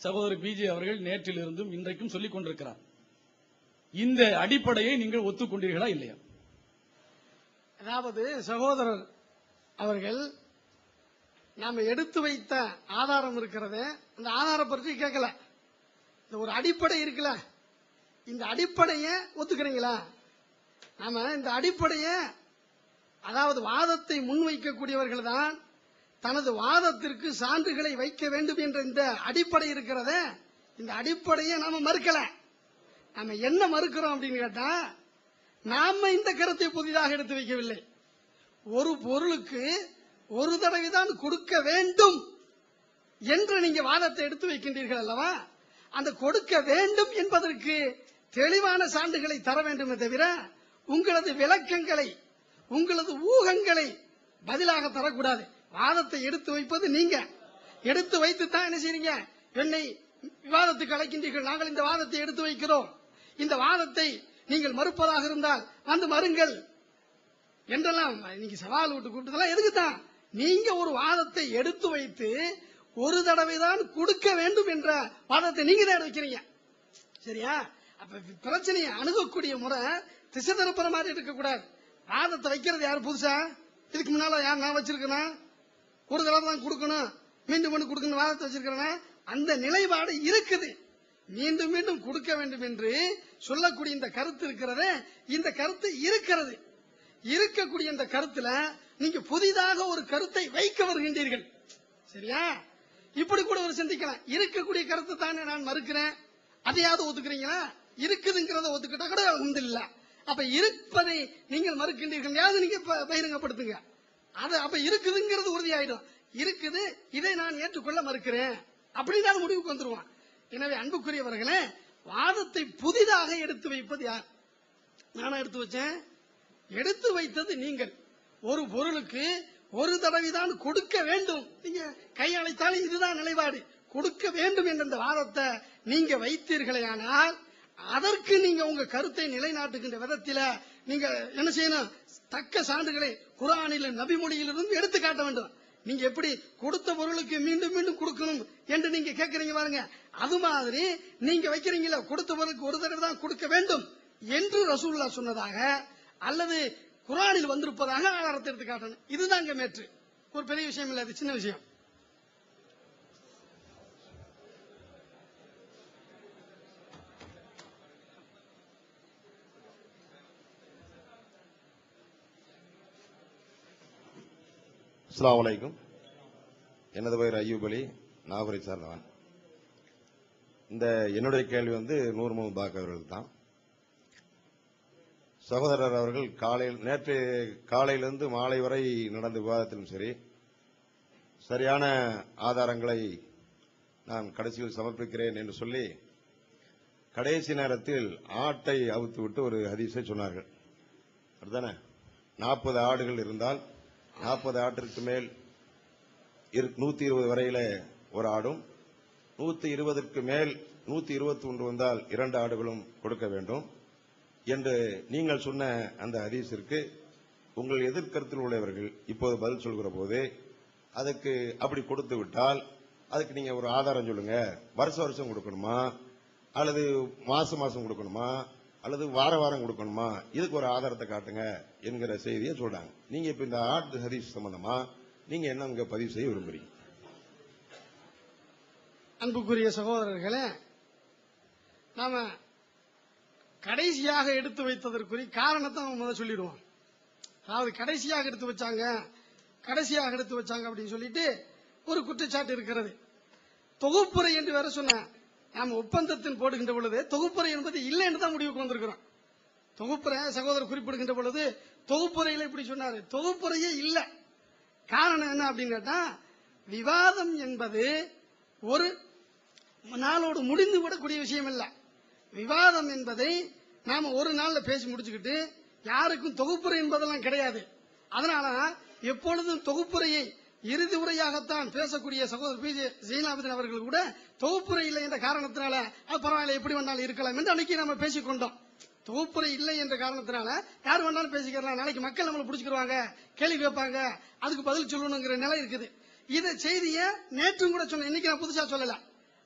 சகோதரர் பிஜே அவர்கள் நேற்றிலிருந்தும் இன்றைக்கும் சொல்லிக் கொண்டிருக்கிறார். இந்த அடிப்படையை நீங்கள் ஒத்துக்கொண்டீர்களா இல்லையா? அதாவது சகோதரர் அவர்கள் நாம எடுத்து வைத்த ஆதாரம் இருக்கிறது, அந்த ஆதாரம் பற்றி கேட்கல. இந்த ஒரு அடிப்படை இருக்குல்ல, இந்த அடிப்படையை ஒத்துக்கிறீங்களா? நாம இந்த அடிப்படையை, அதாவது வாதத்தை முன்வைக்கக்கூடியவர்கள் தான் தனது வாதத்திற்கு சான்றுகளை வைக்க வேண்டும் என்ற இந்த அடிப்படை இருக்கிறத, இந்த அடிப்படையை நாம மறுக்கல. நாம என்ன மறுக்கிறோம் அப்படின்னு கேட்டா, நாம இந்த கருத்தை புதிதாக எடுத்து வைக்கவில்லை. ஒரு பொருளுக்கு ஒரு தடவை தான் கொடுக்க வேண்டும் என்று நீங்க வாதத்தை எடுத்து வைக்கின்றீர்கள் அல்லவா? அந்த கொடுக்க வேண்டும் என்பதற்கு தெளிவான சான்றுகளை தர வேண்டுமே தவிர உங்களது விளக்கங்களை, உங்களது ஊகங்களை பதிலாக தரக்கூடாது. வாதத்தை எடுத்து வைப்பது நீங்க. எடுத்து வைத்து தான் என்ன செய்றீங்க? என்னை விவாதத்துக்கு அழைக்கின்றீர்கள். நாங்கள் இந்த வாதத்தை எடுத்து வைக்கிறோம், இந்த வாதத்தை நீங்கள் மறுப்பதாக இருந்தால் வந்து மறுங்கள் என்றெல்லாம் நீங்க சவால் விட்டு கூப்பிட்டதெல்லாம் எதுக்கு தான்? நீங்க ஒரு வாதத்தை எடுத்து வைத்து ஒரு தடவை தான் கொடுக்க வேண்டும் என்ற வாதத்தை நீங்க தான் வைக்கிறீங்க. சரியா? அப்ப பிரச்சனையை அணுகக்கூடிய முறை திசை திருப்புற மாதிரி இருக்கக்கூடாது. வாதத்தை வைக்கிறது யாரு புதுசா? இதுக்கு முன்னால யார் நான் வச்சிருக்கேன்? ஒரு தடவை தான் கொடுக்கணும், மீண்டும் மீண்டும் கொடுக்கணும் வாதத்தை வச்சிருக்கிறேன். அந்த நிலைப்பாடு இருக்குது. மீண்டும் மீண்டும் கொடுக்க வேண்டும் என்று சொல்லக்கூடிய இந்த கருத்து இருக்கிறது, இந்த கருத்து இருக்கிறது. இருக்கக்கூடிய இந்த கருத்துல நீங்க புதிதாக ஒரு கருத்தை வைக்க வருகின்றீர்கள். சரியா? இப்படி கூட ஒரு சிந்திக்கலாம். இருக்கக்கூடிய கருத்து தானே நான் மறுக்கிறேன், அதையாவது ஒத்துக்கிறீங்களா? இருக்குதுங்கிறத ஒத்துக்கிட்டா கூட இல்ல. அப்ப இருப்பதை நீங்கள் மறுக்கின்றீர்கள், நீங்க பகிரங்கப்படுத்துங்க. அது அப்ப இருக்குதுங்கிறது உறுதியாயிடும். இருக்குது, இதை நான் ஏற்றுக்கொள்ள மறுக்கிறேன் அப்படிதான் முடிவுக்கு வந்துருவான். எனவே அன்புக்குரியவர்களே, வாதத்தை புதிதாக எடுத்து வைப்பது யார்? நானா எடுத்து வச்சேன்? எடுத்து வைத்தது நீங்கள். ஒரு பொருளுக்கு ஒரு தடவை தான் கொடுக்க வேண்டும், நீங்க கையழைத்தாலும் இதுதான் நிலைப்பாடு, கொடுக்க வேண்டும் என்ற இந்த வாதத்தை நீங்க வைத்தீர்களே, ஆனால் அதற்கு நீங்க உங்க கருத்தை நிலைநாட்டுகின்ற விதத்தில நீங்க என்ன செய்யணும்? தக்க சான்றுகளை குர்ஆனிலும் நபிமொழியிலிருந்து எடுத்து காட்ட வேண்டும். நீங்க எப்படி கொடுத்த பொருளுக்கு மீண்டும் மீண்டும் கொடுக்கணும் என்று நீங்க கேட்கறீங்க பாருங்க, அது மாதிரி நீங்க வைக்கிறீங்களா கொடுத்த பொருளுக்கு ஒரு தடவை தான் கொடுக்க வேண்டும் என்று ரசூலுல்லாஹ் சொன்னதாக அல்லது குர்ஆனில் வந்திருப்பதாக ஆதாரத்தை எடுத்து காட்டணும். இதுதான் இங்க மேற்று. ஒரு பெரிய விஷயம் இல்ல, அது சின்ன விஷயம். அஸ்ஸலாமு அலைக்கும். எனது பெயர் அய்யூப் அலி, நாகூரை சார்ந்தவன். இந்த என்னுடைய கேள்வி நூர் முகமது பாக் அவர்கள் தான். சகோதரர் அவர்கள் நேற்று காலையிலிருந்து மாலை வரை நடந்த விவாதத்திலும் சரி, சரியான ஆதாரங்களை நான் கடைசியில் சமர்ப்பிக்கிறேன் என்று சொல்லி கடைசி நேரத்தில் ஆட்டை அவுத்துவிட்டு ஒரு ஹதீஸை சொன்னார்கள். அதுதானே, 40 ஆடுகள் இருந்தால் 40 ஆட்டிற்கு மேல் 120 வரையில ஒரு ஆடும், 120ற்கு மேல் 121 வந்தால் 2 ஆடுகளும் கொடுக்க வேண்டும் என்று நீங்கள் சொன்ன அந்த ஹதீஸிற்கு உங்கள் எதிர்கருத்தில் உள்ளவர்கள் இப்போது பதில் சொல்கிற போது, அதுக்கு அப்படி கொடுத்து விட்டால் அதுக்கு நீங்க ஒரு ஆதாரம் சொல்லுங்க. வருஷம் கொடுக்கணுமா, அல்லது மாசம் கொடுக்கணுமா, அல்லது வாரம் கொடுக்கணுமா, இதுக்கு ஒரு ஆதாரத்தை காட்டுங்க என்கிற செய்தியை சொல்றாங்க. நீங்க இப்ப இந்த ஆட்டு ஹதீஸ் சம்பந்தமா நீங்க என்ன இங்க பதிவு செய்ய விரும்புறீங்க? அன்புக்குரிய சகோதரர்களே, நாம கடைசியாக எடுத்து வைத்ததற்குரிய காரணத்தை நம்ம முதல்ல சொல்லிடுவோம். அதாவது கடைசியாக எடுத்து வச்சாங்க அப்படின்னு சொல்லிட்டு ஒரு குற்றச்சாட்டு இருக்கிறது. தொகுப்புரை என்று வேற சொன்ன, நாம ஒப்பந்தத்தின் போடுகின்ற பொழுது தொகுப்புரை என்பது இல்லை என்று தான் முடிவுக்கு வந்திருக்கிறோம். தொகுப்புரை சகோதரர் குறிப்பிடுகின்ற பொழுது தொகுப்புரையில இப்படி சொன்னாரு, தொகுப்புரையே இல்ல. காரணம் என்ன அப்படின்னு கேட்டா, விவாதம் என்பது ஒரு நாளோடு முடிந்து விடக்கூடிய விஷயம் இல்ல. விவாதம் என்பதை நாம ஒரு நாள்ல பேசி முடிச்சுக்கிட்டு யாருக்கும் தொகுப்புரை என்பதெல்லாம் கிடையாது. அதனால எப்பொழுதும் தொகுப்புரையை இறுதி உரையாகத்தான் பேசக்கூடிய சகோதரர் பி.ஜே. ஜெயினாபுதீன் அவர்கள் கூட தொகுப்புரை இல்லை என்ற காரணத்தினால பரவாயில்ல எப்படி வேணாலும் இருக்கலாம் என்று அன்னைக்கு நம்ம பேசிக்கொண்டோம். தொகுப்புரை இல்லை என்ற காரணத்தினால யார் வேணாலும் பேசிக்கலாம், நாளைக்கு மக்கள் நம்மளை பிடிச்சிக்கிடுவாங்க, கேள்வி கேட்பாங்க, அதுக்கு பதில் சொல்லணுங்கிற நிலை இருக்குது. இதை செய்தியை நேற்றும் கூட சொன்னேன், இன்னைக்கு நான் புதுசா சொல்லல.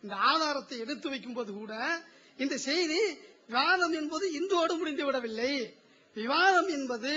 இந்த ஆதாரத்தை எடுத்து வைக்கும் போது கூட இந்த செய்தி விவாதம் என்பது இன்றோடு முடிந்து விடவில்லை, விவாதம் என்பது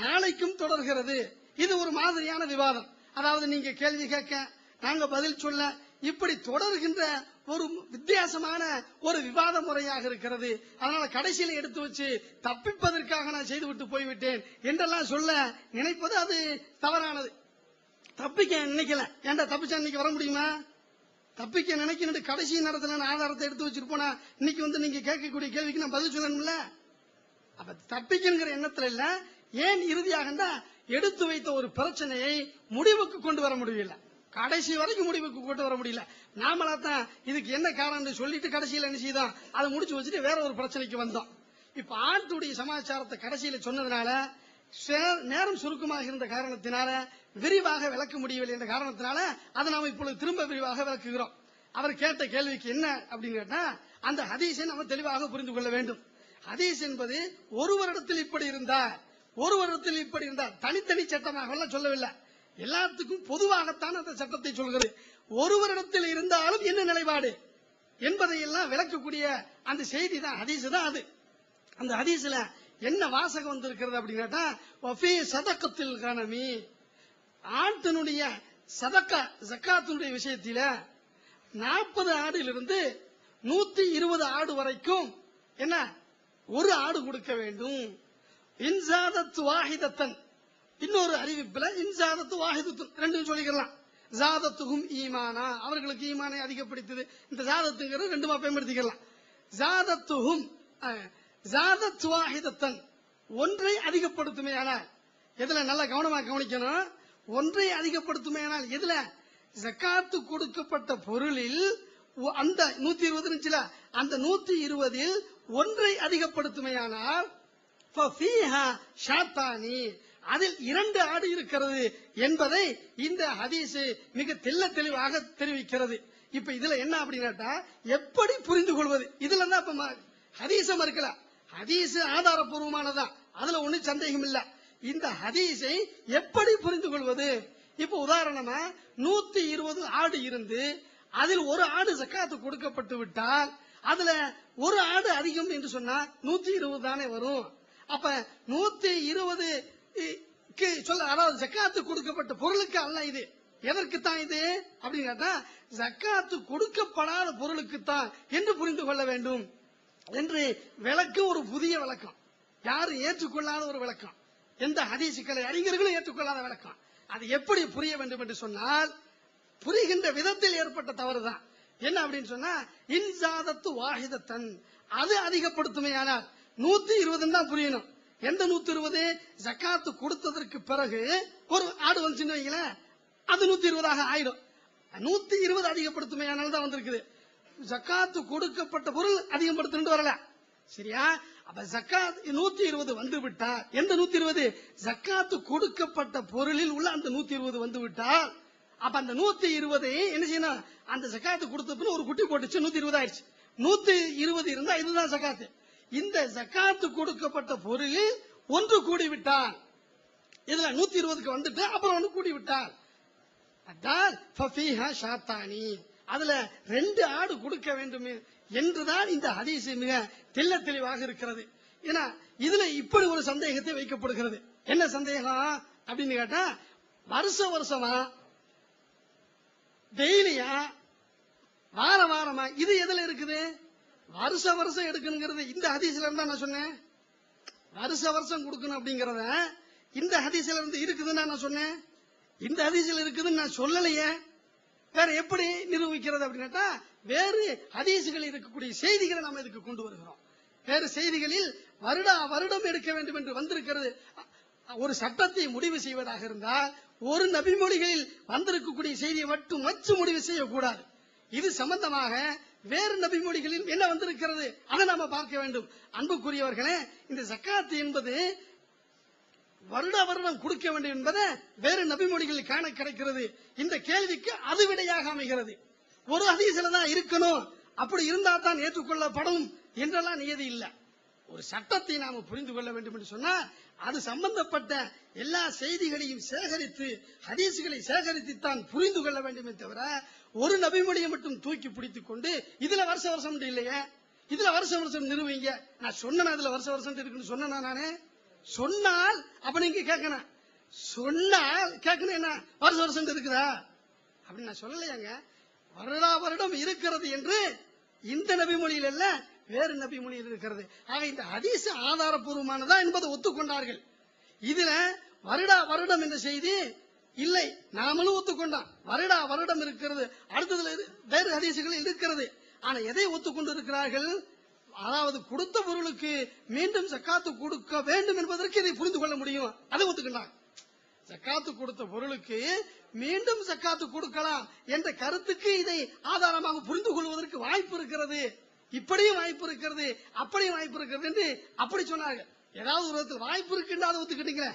நாளைக்கும் தொடர்கிறது. இது ஒரு மாதிரியான விவாதம். அதாவது நீங்க கேள்வி கேட்க, நாங்க பதில் சொல்ல, இப்படி தொடர்கின்ற ஒரு வித்தியாசமான ஒரு விவாத முறையாக இருக்கிறது. அதனால கடைசியில் எடுத்து வச்சு தப்பிப்பதற்காக நான் செய்துவிட்டு போய்விட்டேன் என்றெல்லாம் சொல்ல நினைப்பது அது தவறானது. தப்பிக்க நினைக்கல, ஏன்டா தப்பிச்சா இன்னைக்கு வர முடியுமா? தப்பிக்க நினைக்கிற கடைசி நேரத்தில் நான் ஆதாரத்தை எடுத்து வச்சிருப்போனா இன்னைக்கு வந்து நீங்க கேட்கக்கூடிய கேள்விக்கு நான் பதில் சொல்லணும்ல. அப்ப தப்பிக்கிற எண்ணத்துல இல்ல, ஏன் இறுதியாக எடுத்து வைத்த ஒரு பிரச்சனையை முடிவுக்கு கொண்டு வர முடியல, கடைசி வரைக்கும் முடிவுக்கு கொண்டு வர முடியல. நாமளா தான் இதுக்கு என்ன காரணம் சொல்லிட்டு கடைசியில் என்ன செய்தோம், அதை முடிச்சு வச்சுட்டு வேற ஒரு பிரச்சனைக்கு வந்தோம். இப்ப ஆட்டுடைய சமாச்சாரத்தை கடைசியில சொன்னதுனால, நேரம் சுருக்கமாக இருந்த காரணத்தினால விரிவாக விளக்க முடியவில்லை என்ற காரணத்தினால அதை நாம இப்பொழுது திரும்ப விரிவாக விளக்குகிறோம். அவர் கேட்ட கேள்விக்கு என்ன அப்படின்னு கேட்டா, அந்த ஹதீஸை நம்ம தெளிவாக புரிந்து கொள்ள வேண்டும். ஹதீஸ் என்பது ஒரு வருடத்தில் இப்படி இருந்தார், ஒரு வருடத்தில் இப்படி இருந்தார், தனித்தனி சட்டமாக எல்லாம் சொல்லவில்லை, எல்லாத்துக்கும் பொதுவாகத்தான் அந்த சட்டத்தை சொல்கிறது. ஒரு வருடத்தில் இருந்தாலும் என்ன நிலைப்பாடு என்பதை எல்லாம் விளக்கக்கூடிய அந்த செய்தி தான் ஹதீஸ் தான். அது அந்த ஹதீஸ்ல என்ன வாசகம் வந்திருக்கிறது அப்படின்னு கேட்டா, வஃபீ சதக்கத்தில் கனமி, ஆட்டினுடைய சதக்கா ஜக்காத்தினுடைய விஷயத்தில 40 ஆடிலிருந்து 120 ஆடு வரைக்கும் என்ன ஒரு ஆடு கொடுக்க வேண்டும். இன்சாதத்து வாஹிதத்தன், இன்னொரு அறிவிப்புல இன்சாதத்து வாஹிதத்துன் ரெண்டும் சொல்லிக்கலாம். ஜாதத்துகும் ஈமானா, அவர்களுக்கு ஈமானை அதிகப்படுத்தது. இந்த ஜாதத்துங்கிறது ரெண்டுமா பயன்படுத்திக்கலாம். ஜாதத்துகும் ஜாதத் வாஹிதத்தன், ஒன்றை அதிகப்படுத்துமையானால், எதுல நல்ல கவனமா கவனிக்கணும், ஒன்றை அதிகப்படுத்துமையானால் எதுல, ஜக்காத்து கொடுக்கப்பட்ட பொருளில் அந்த 120 இருந்துச்சுல, அந்த 120 ஒன்றை அதிகப்படுத்துமையானால் அதில் 2 ஆடு இருக்கிறது என்பதை இந்த ஹதீஸ் மிக தெளிவாக தெரிவிக்கிறது. இப்ப இதுல என்ன அப்படின்னா, எப்படி புரிந்து கொள்வது, இதுல தான் இப்ப ஹதீஸ மறுக்கல, ஹதீஸ் ஆதாரபூர்வமானதான், அதுல ஒன்னும் சந்தேகம் இல்ல. இந்த ஹதீஸை எப்படி புரிந்து கொள்வது? இப்ப உதாரணமா 120 ஆடு இருந்து அதில் ஒரு ஆடு ஜக்காத்து கொடுக்கப்பட்டு விட்டால், அதுல ஒரு ஆடு அதிகம் என்று சொன்னா 120 தானே வரும். அப்ப 120 சொல்ல, அதாவது ஜக்காத்து கொடுக்கப்பட்ட பொருளுக்கு அல்ல, இது எதற்குத்தான் இது அப்படின்னு கேட்டா, ஜக்காத்து கொடுக்கப்படாத பொருளுக்குத்தான் என்று புரிந்து கொள்ள வேண்டும் என்று விளக்கம். ஒரு புதிய விளக்கம், யாரும் ஏற்றுக்கொள்ளாத ஒரு விளக்கம், எந்த ஹதீசுக்களை அறிஞர்களும் ஏற்றுக்கொள்ளாத விளக்கம். அது எப்படி புரிய வேண்டும் என்று சொன்னால், புரிகின்ற விதத்தில் ஏற்பட்ட தவறுதான். என்ன அப்படின்னு சொன்னா, இன்சாதத்து வாஹிதத்தன், அது அதிகப்படுத்துமையானால் 120 தான் புரியணும். எந்த 120? ஜக்காத்து கொடுத்ததற்கு பிறகு ஒரு ஆடு வந்துச்சுன்னு வைங்களேன், அது 120 ஆயிடும். 120 அதிகப்படுத்துமையானால் தான் வந்திருக்குது. ஜக்காத்து கொடுக்கப்பட்ட பொருள் அதிகப்படுத்த வரல, சரியா? அப்ப ஜக்காத் 120 வந்து விட்டால், எந்த 120? ஜக்காத்து கொடுக்கப்பட்ட பொருளில் உள்ள அந்த 120 வந்து விட்டால், அப்ப அந்த 120 என்ன செய்யணும், அந்த ஜக்காத்து கொடுத்த ஒரு குட்டி போட்டுச்சு, 120 ஆயிடுச்சு. 120 இருந்தா இதுதான் ஜக்காத்து. இந்த ஜக்காத்து கொடுக்கப்பட்ட பொருளில் ஒன்று கூடிவிட்டால், இதுல 120க்கு வந்துட்டு அப்புறம் ஒன்று கூடிவிட்டால், அதான் ஃபஃபீஹா ஷாத்தானி, அதுல 2 ஆடு கொடுக்க வேண்டும் என்றுதான் இந்த ஹதீஸ் மிக தெளிவாக இருக்கிறது. ஏன்னா இதுல இப்படி ஒரு சந்தேகத்தை வைக்கப்படுகிறது. என்ன சந்தேகம் அப்படின்னு கேட்டா, வருஷமா டெய்லியா வாரமா இது எதுல இருக்குது? வருஷம் எடுக்கணுங்கிறது இந்த ஹதீஸ்ல இருந்தா நான் சொன்னேன். வருஷம் கொடுக்கணும் அப்படிங்கறத இந்த ஹதீஸ்ல இருந்து இருக்குதுன்னு நான் சொன்னேன். இந்த ஹதீஸ்ல இருக்குதுன்னு நான் சொல்லலையே, வேற எப்படி நிரூபிக்கிறது அப்படின்னா, வேறு ஹதீசுகளில் இருக்கக்கூடிய செய்திகளை நாம் இதுக்கு கொண்டு வருகிறோம். வேறு செய்திகளில் வருடம் எடுக்க வேண்டும் என்று வந்திருக்கிறது. ஒரு சட்டத்தை முடிவு செய்வதாக இருந்தால் ஒரு நபிமொழிகளில் வந்திருக்கக்கூடிய செய்தியை மட்டும் வச்சு முடிவு செய்யக்கூடாது. இது சம்பந்தமாக வேறு நபிமொழிகளில் என்ன வந்திருக்கிறது அதை நாம பார்க்க வேண்டும். அன்புக்குரியவர்களே, இந்த ஜக்காத் என்பது வருடம் கொடுக்க வேண்டும் என்பதை வேறு நபிமொழிகளில் காண கிடைக்கிறது. இந்த கேள்விக்கு அது விடையாக அமைகிறது. ஒரு ஹதீஸ்ல தான் இருக்கணும், அப்படி இருந்தா தான் ஏற்றுக்கொள்ளப்படும் என்றெல்லாம் நியதி இல்லை. ஒரு சட்டத்தை நாம புரிந்து கொள்ள வேண்டும் என்று சொன்னா அது சம்பந்தப்பட்ட எல்லா செய்திகளையும் சேகரித்து ஹதீசுகளை சேகரித்து தான் புரிந்து கொள்ள வேண்டுமே தவிர ஒரு நபிமொழியை மட்டும் தூக்கி பிடித்துக் கொண்டு இதுல வருஷ வருஷம் இல்லையே, இதுல வருஷ வருஷம் நிறுவீங்க. நான் சொன்னேன் அதுல வருஷ வருஷம் இருக்குன்னு சொன்னா நானே சொன்னால் அப்ப நீங்க கேட்கணும், சொன்னால் கேட்கணும் என்ன வருஷ வருஷம் இருக்குதா அப்படின்னு நான் சொல்லலையாங்க. வருடா வருடம் இருக்கிறது என்று இந்த நபிமொழியில் அல்ல வேறு நபிமொழியில் இருக்கிறது. ஆக இந்த ஹதீஸ் ஆதாரபூர்வமானதா என்பதை ஒத்துக்கொண்டார்கள். இதுல வருடா வருடம் என்ற செய்தி இல்லை, நாமளும் ஒத்துக்கொண்டோம். வருடா வருடம் இருக்கிறது, அடுத்ததுல வேறு ஹதீசுகள் இருக்கிறது. ஆனா எதை ஒத்துக்கொண்டு இருக்கிறார்கள்? அதாவது கொடுத்த பொருளுக்கு மீண்டும் ஜக்காத்து கொடுக்க வேண்டும் என்பதற்கு இதை புரிந்து கொள்ள முடியும், அதை ஒத்துக்கின்றாங்க. ஜக்காத்து கொடுத்த பொருளுக்கு மீண்டும் ஜக்காத்து கொடுக்கலாம் என்ற கருத்துக்கு இதை ஆதாரமாக புரிந்து கொள்வதற்கு வாய்ப்பு இருக்கிறது, இப்படியும் வாய்ப்பு இருக்கிறது, அப்படியும் வாய்ப்பு இருக்கிறது என்று அப்படி சொன்னார்கள். ஏதாவது ஒரு விதத்தில் வாய்ப்பு இருக்குன்னு அதை ஒத்துக்கிட்டீங்க.